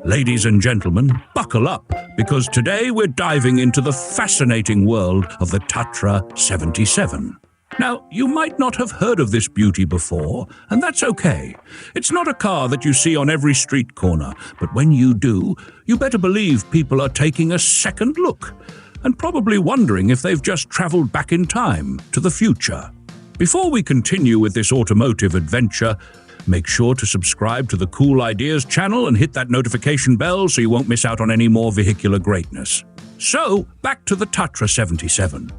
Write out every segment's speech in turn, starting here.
Ladies and gentlemen, buckle up, because today we're diving into the fascinating world of the Tatra 77. Now, you might not have heard of this beauty before, and that's okay. It's not a car that you see on every street corner, but when you do, you better believe people are taking a second look, and probably wondering if they've just traveled back in time to the future. Before we continue with this automotive adventure, make sure to subscribe to the Cool Ideas channel and hit that notification bell so you won't miss out on any more vehicular greatness. So, back to the Tatra 77.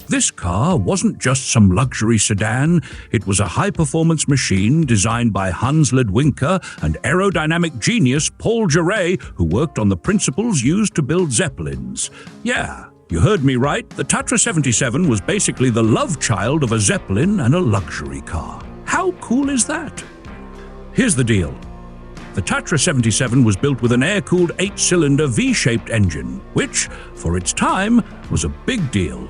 This car wasn't just some luxury sedan, it was a high-performance machine designed by Hans Ledwinka and aerodynamic genius Paul Jaray, who worked on the principles used to build Zeppelins. Yeah, you heard me right, the Tatra 77 was basically the love child of a Zeppelin and a luxury car. How cool is that? Here's the deal. The Tatra 77 was built with an air-cooled 8-cylinder V-shaped engine, which, for its time, was a big deal.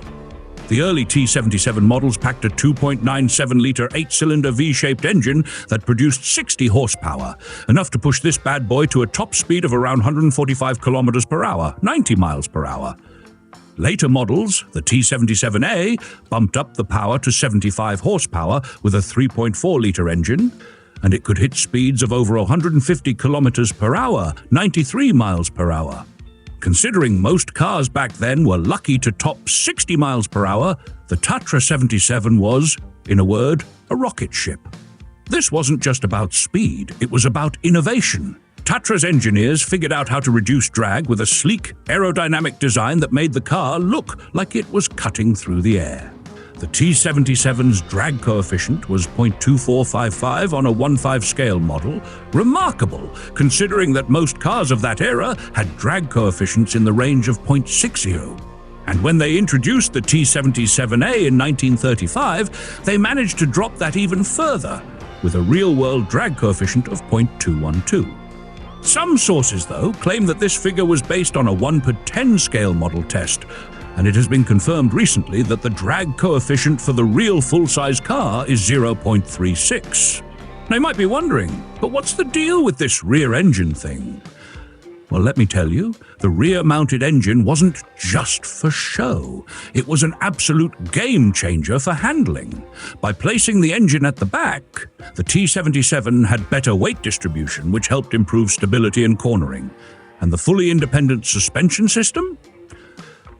The early T77 models packed a 2.97-liter 8-cylinder V-shaped engine that produced 60 horsepower, enough to push this bad boy to a top speed of around 145 kilometers per hour, 90 miles per hour. Later models, the T77A, bumped up the power to 75 horsepower with a 3.4-liter engine, and it could hit speeds of over 150 kilometers per hour, 93 miles per hour. Considering most cars back then were lucky to top 60 miles per hour, the Tatra 77 was, in a word, a rocket ship. This wasn't just about speed, it was about innovation. Tatra's engineers figured out how to reduce drag with a sleek, aerodynamic design that made the car look like it was cutting through the air. The T77's drag coefficient was 0.2455 on a 1/5 scale model, remarkable considering that most cars of that era had drag coefficients in the range of 0.60. And when they introduced the T77A in 1935, they managed to drop that even further, with a real-world drag coefficient of 0.212. Some sources, though, claim that this figure was based on a 1/10 scale model test, and it has been confirmed recently that the drag coefficient for the real full-size car is 0.36. Now you might be wondering, but what's the deal with this rear engine thing? Well, let me tell you, the rear-mounted engine wasn't just for show. It was an absolute game-changer for handling. By placing the engine at the back, the T77 had better weight distribution, which helped improve stability and cornering. And the fully independent suspension system?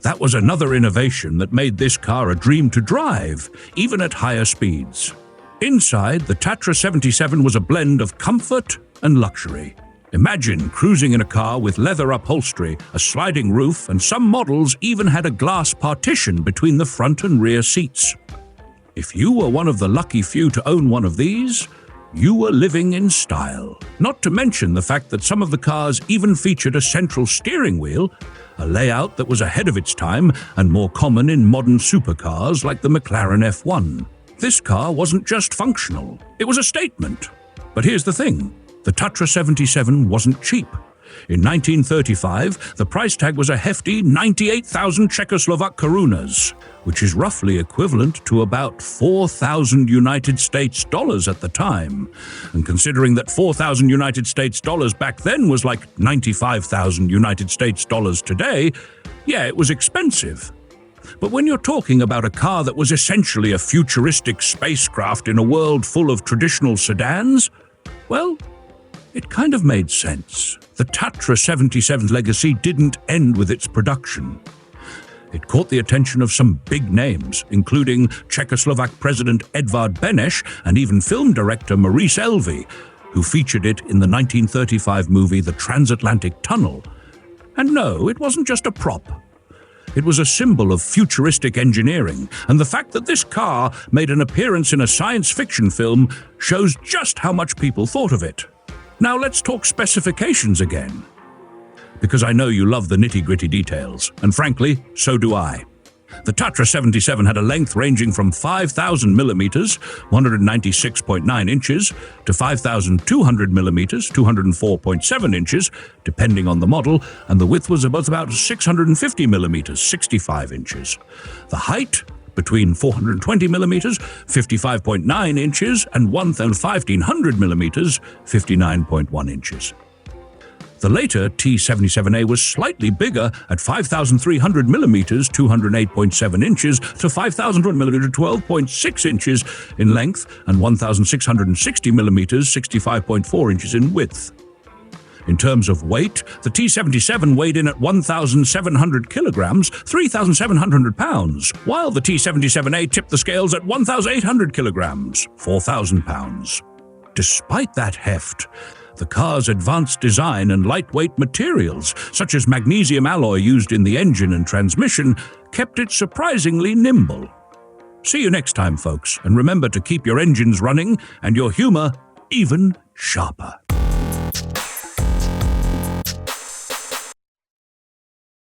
That was another innovation that made this car a dream to drive, even at higher speeds. Inside, the Tatra 77 was a blend of comfort and luxury. Imagine cruising in a car with leather upholstery, a sliding roof, and some models even had a glass partition between the front and rear seats. If you were one of the lucky few to own one of these, you were living in style. Not to mention the fact that some of the cars even featured a central steering wheel, a layout that was ahead of its time and more common in modern supercars like the McLaren F1. This car wasn't just functional, it was a statement. But here's the thing, the Tatra 77 wasn't cheap. In 1935, the price tag was a hefty 98,000 Czechoslovak korunas, which is roughly equivalent to about 4,000 United States dollars at the time. And considering that 4,000 United States dollars back then was like 95,000 United States dollars today, yeah, it was expensive. But when you're talking about a car that was essentially a futuristic spacecraft in a world full of traditional sedans, well, it kind of made sense. The Tatra 77's legacy didn't end with its production. It caught the attention of some big names, including Czechoslovak President Edvard Beneš and even film director Maurice Elvey, who featured it in the 1935 movie The Transatlantic Tunnel. And no, it wasn't just a prop. It was a symbol of futuristic engineering, and the fact that this car made an appearance in a science fiction film shows just how much people thought of it. Now let's talk specifications again, because I know you love the nitty-gritty details, and frankly, so do I. The Tatra 77 had a length ranging from 5,000 millimeters, 196.9 inches, to 5,200 millimeters, 204.7 inches, depending on the model, and the width was about 650 millimeters, 65 inches. The height, between 420 millimeters, 55.9 inches, and 1,500 millimeters, 59.1 inches. The later T-77A was slightly bigger at 5,300 millimeters, 208.7 inches, to 5,000 millimeters, 12.6 inches in length, and 1,660 millimeters, 65.4 inches in width. In terms of weight, the T-77 weighed in at 1,700 kilograms, 3,700 pounds, while the T-77A tipped the scales at 1,800 kilograms, 4,000 pounds. Despite that heft, the car's advanced design and lightweight materials, such as magnesium alloy used in the engine and transmission, kept it surprisingly nimble. See you next time, folks, and remember to keep your engines running and your humor even sharper.